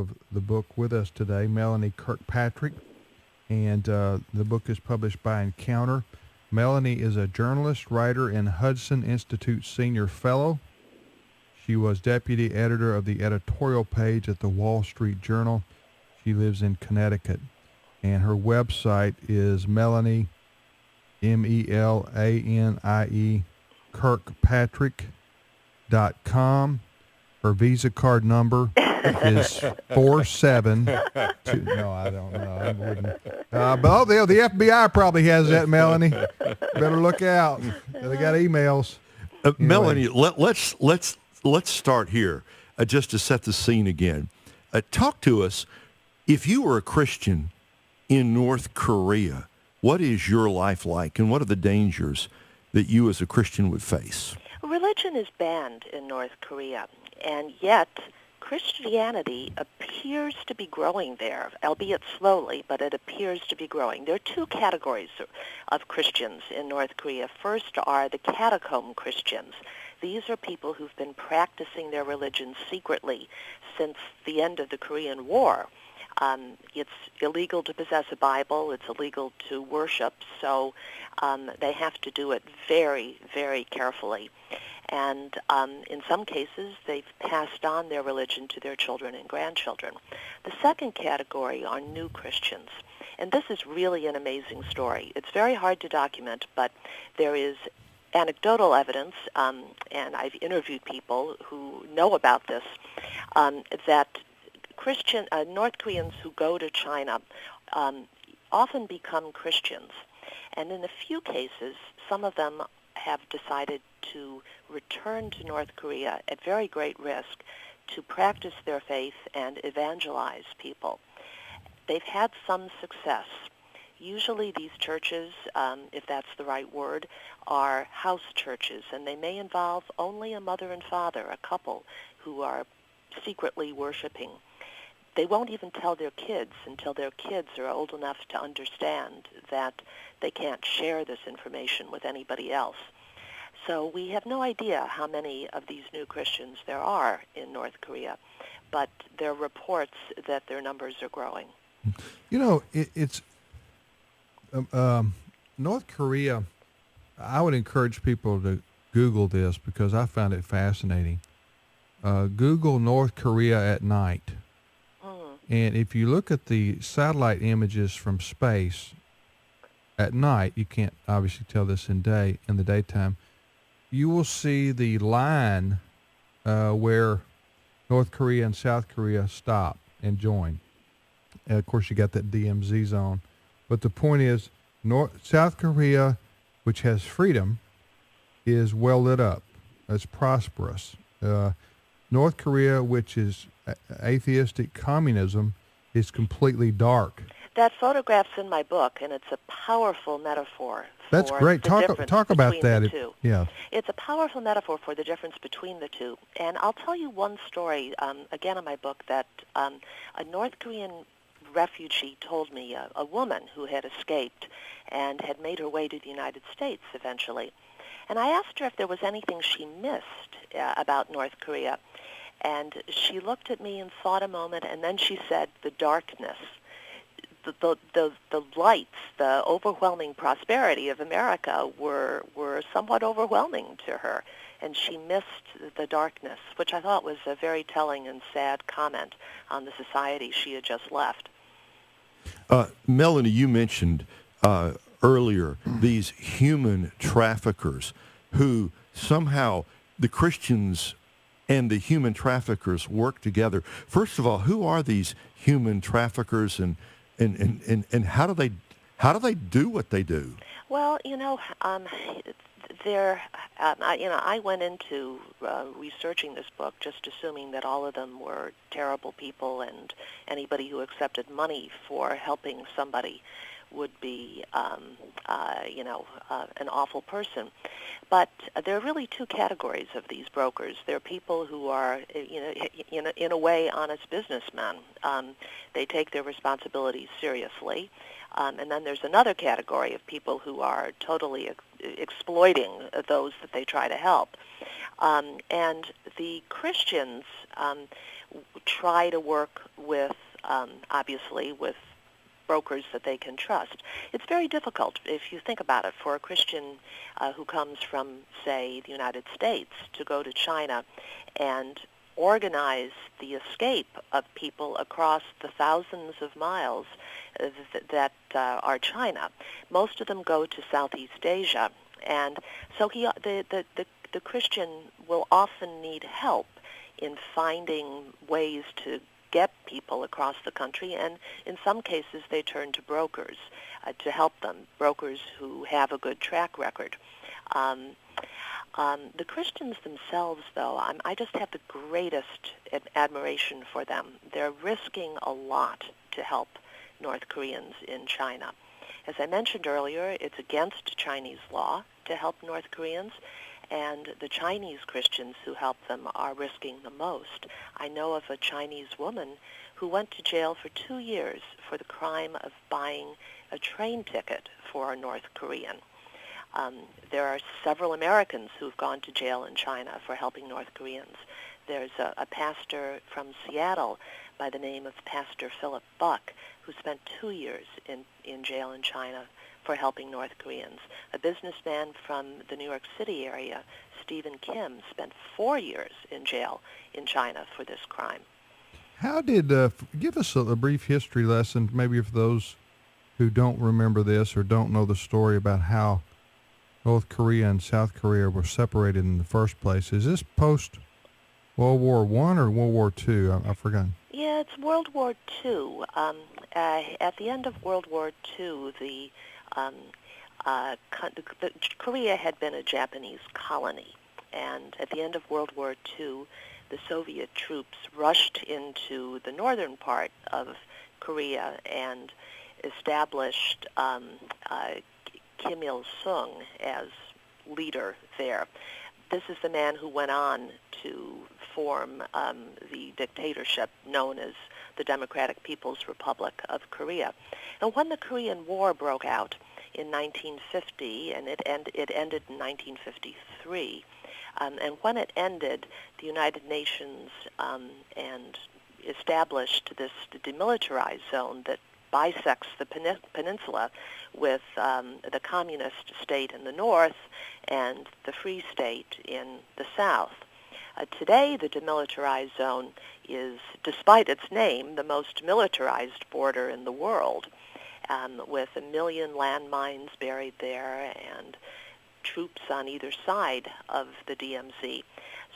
of the book with us today, Melanie Kirkpatrick, and the book is published by Encounter. Melanie is a journalist, writer, and Hudson Institute Senior Fellow. She was deputy editor of the editorial page at the Wall Street Journal. She lives in Connecticut, and her website is Melanie, Melanie, Kirkpatrick.com. Her Visa card number is 472. No, I don't know. I wouldn't. But the FBI probably has that, Melanie. Better look out. They got emails. Anyway. Melanie, let's start here just to set the scene again. Talk to us. If you were a Christian in North Korea, what is your life like, and what are the dangers that you as a Christian would face? Religion is banned in North Korea, and yet Christianity appears to be growing there, albeit slowly, but it appears to be growing. There are two categories of Christians in North Korea. First are the catacomb Christians. These are people who've been practicing their religion secretly since the end of the Korean War. It's illegal to possess a Bible. It's illegal to worship, so they have to do it very, very carefully. And in some cases, they've passed on their religion to their children and grandchildren. The second category are new Christians. And this is really an amazing story. It's very hard to document, but there is anecdotal evidence, and I've interviewed people who know about this, that North Koreans who go to China often become Christians. And in a few cases, some of them have decided to return to North Korea at very great risk to practice their faith and evangelize people. They've had some success. Usually these churches, if that's the right word, are house churches, and they may involve only a mother and father, a couple, who are secretly worshiping. They won't even tell their kids until their kids are old enough to understand that they can't share this information with anybody else. So we have no idea how many of these new Christians there are in North Korea, but there are reports that their numbers are growing. You know, it's North Korea. I would encourage people to Google this because I found it fascinating. Google North Korea at night. And if you look at the satellite images from space at night, you can't obviously tell this in the daytime, you will see the line where North Korea and South Korea stop and join. And of course, you got that DMZ zone. But the point is, South Korea, which has freedom, is well lit up. It's prosperous. North Korea, which is atheistic communism, is completely dark. That photograph's in my book, and it's a powerful metaphor. That's great. Talk about that. Yeah. It's a powerful metaphor for the difference between the two. And I'll tell you one story, again in my book, that a North Korean refugee told me, a woman who had escaped and had made her way to the United States eventually. And I asked her if there was anything she missed about North Korea. And she looked at me and thought a moment, and then she said, the darkness. The lights, the overwhelming prosperity of America were somewhat overwhelming to her, and she missed the darkness, which I thought was a very telling and sad comment on the society she had just left. Melanie, you mentioned earlier these human traffickers who somehow the Christians and the human traffickers work together. First of all, who are these human traffickers, and how do they do what they do? Well, I went into researching this book just assuming that all of them were terrible people, and anybody who accepted money for helping somebody would be, an awful person. But there are really two categories of these brokers. There are people who are, in a way, honest businessmen. They take their responsibilities seriously. And then there's another category of people who are totally exploiting those that they try to help. And the Christians, try to work with, obviously, with brokers that they can trust. It's very difficult, if you think about it, for a Christian who comes from, say, the United States to go to China and organize the escape of people across the thousands of miles that are China. Most of them go to Southeast Asia, and so the Christian will often need help in finding ways to get people across the country, and in some cases they turn to brokers to help them, brokers who have a good track record. The Christians themselves, though, I just have the greatest admiration for them. They're risking a lot to help North Koreans in China. As I mentioned earlier, it's against Chinese law to help North Koreans, and the Chinese Christians who help them are risking the most. I know of a Chinese woman who went to jail for 2 years for the crime of buying a train ticket for a North Korean. There are several Americans who've gone to jail in China for helping North Koreans. There's a pastor from Seattle by the name of Pastor Philip Buck who spent 2 years in jail in China for helping North Koreans. A businessman from the New York City area, Stephen Kim, spent 4 years in jail in China for this crime. How did, give us a brief history lesson, maybe for those who don't remember this or don't know the story about how North Korea and South Korea were separated in the first place. Is this post-World War I or World War II? I forgot. Yeah, it's World War II. At the end of World War II, Korea had been a Japanese colony, and at the end of World War II, the Soviet troops rushed into the northern part of Korea and established Kim Il-sung as leader there. This is the man who went on to form the dictatorship known as the Democratic People's Republic of Korea. And when the Korean War broke out in 1950, and it ended in 1953, and when it ended, the United Nations and established this demilitarized zone that bisects the peninsula with the communist state in the north and the free state in the south. Today, the demilitarized zone is, despite its name, the most militarized border in the world, with 1 million landmines buried there and troops on either side of the DMZ.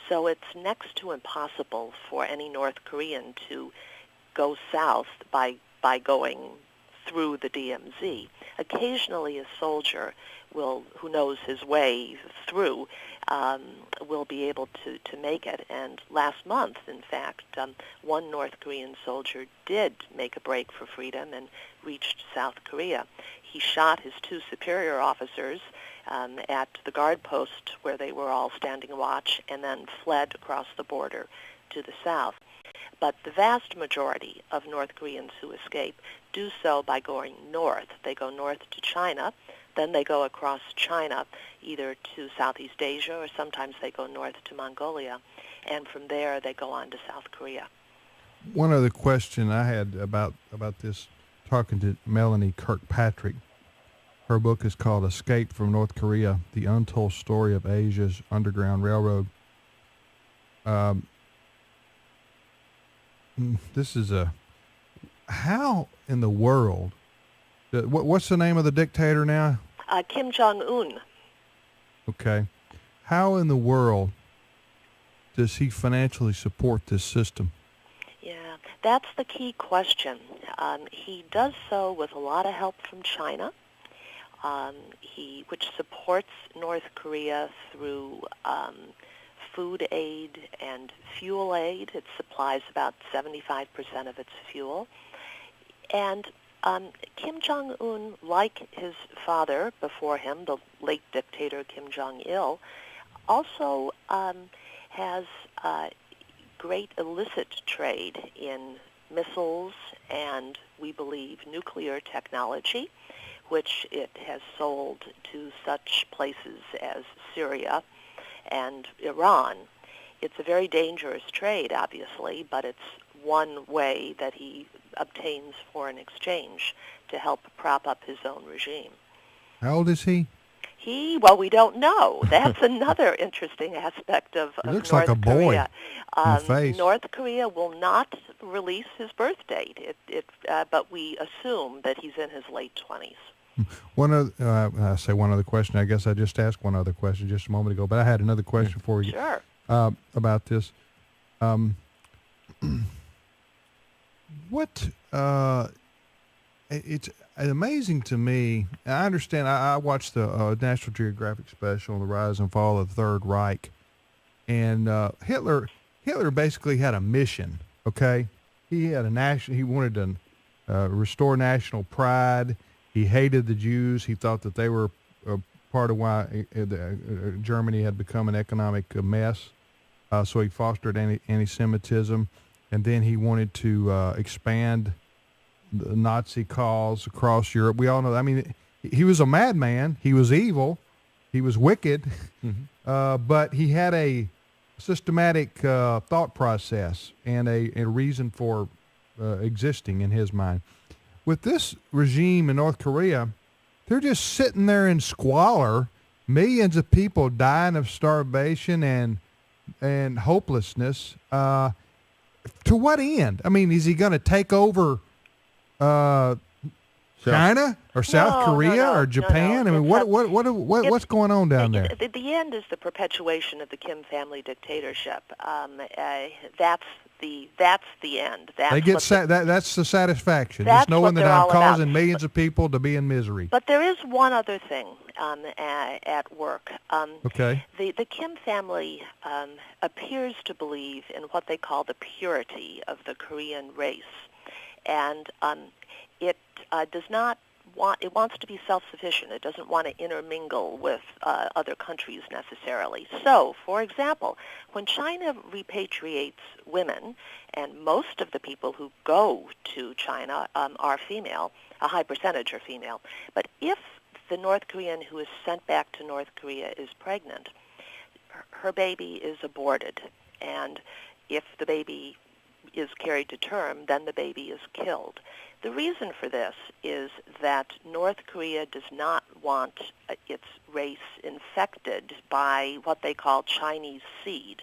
So it's next to impossible for any North Korean to go south by going through the DMZ. Occasionally a soldier who knows his way through will be able to make it. And last month, in fact, one North Korean soldier did make a break for freedom and reached South Korea. He shot his 2 superior officers at the guard post where they were all standing watch and then fled across the border to the south. But the vast majority of North Koreans who escape do so by going north. They go north to China, then they go across China either to Southeast Asia or sometimes they go north to Mongolia, and from there they go on to South Korea. One other question I had about this, talking to Melanie Kirkpatrick. Her book is called Escape from North Korea, The Untold Story of Asia's Underground Railroad. This is how in the world, what's the name of the dictator now? Kim Jong-un. Okay. How in the world does he financially support this system? Yeah, that's the key question. He does so with a lot of help from China, which supports North Korea through food aid and fuel aid. It supplies about 75% of its fuel. And Kim Jong-un, like his father before him, the late dictator Kim Jong-il, also has great illicit trade in missiles and, we believe, nuclear technology, which it has sold to such places as Syria and Iran. It's a very dangerous trade, obviously, but it's one way that he obtains foreign exchange to help prop up his own regime. How old is he? Well, we don't know. That's another interesting aspect of He looks North like a boy Korea. in the face. North Korea will not release his birth date, but we assume that he's in his late 20s. I say one other question. I guess I just asked one other question just a moment ago, but I had another question for you. Sure. About this. It's amazing to me. I understand. I watched the National Geographic special on the rise and fall of the Third Reich, and Hitler basically had a mission. Okay, he had He wanted to restore national pride. He hated the Jews. He thought that they were part of why Germany had become an economic mess. So he fostered anti-Semitism, and then he wanted to expand the Nazi cause across Europe. We all know. I mean, he was a madman. He was evil. He was wicked. Mm-hmm. But he had a systematic thought process and a reason for existing in his mind. With this regime in North Korea, they're just sitting there in squalor, millions of people dying of starvation and hopelessness. To what end? I mean, is he going to take over China or South Korea or Japan? I mean, what's going on down there? The end is the perpetuation of the Kim family dictatorship. That's the end. They get that's the satisfaction. Just knowing that I'm causing millions of people to be in misery. But there is one other thing at work. Okay. The Kim family appears to believe in what they call the purity of the Korean race, and it does not want. It wants to be self-sufficient. It doesn't want to intermingle with other countries necessarily. So, for example, when China repatriates women, and most of the people who go to China are female, a high percentage are female, but if the North Korean who is sent back to North Korea is pregnant, her baby is aborted, and if the baby is carried to term, then the baby is killed. The reason for this is that North Korea does not want its race infected by what they call Chinese seed.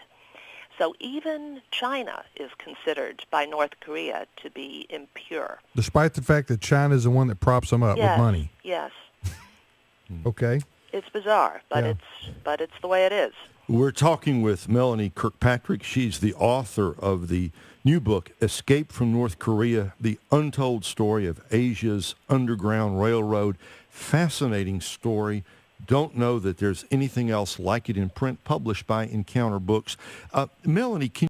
So even China is considered by North Korea to be impure. Despite the fact that China is the one that props them up with money. Yes. Okay. It's bizarre, but it's the way it is. We're talking with Melanie Kirkpatrick. She's the author of the new book, Escape from North Korea, The Untold Story of Asia's Underground Railroad. Fascinating story. Don't know that there's anything else like it in print, published by Encounter Books. Melanie, can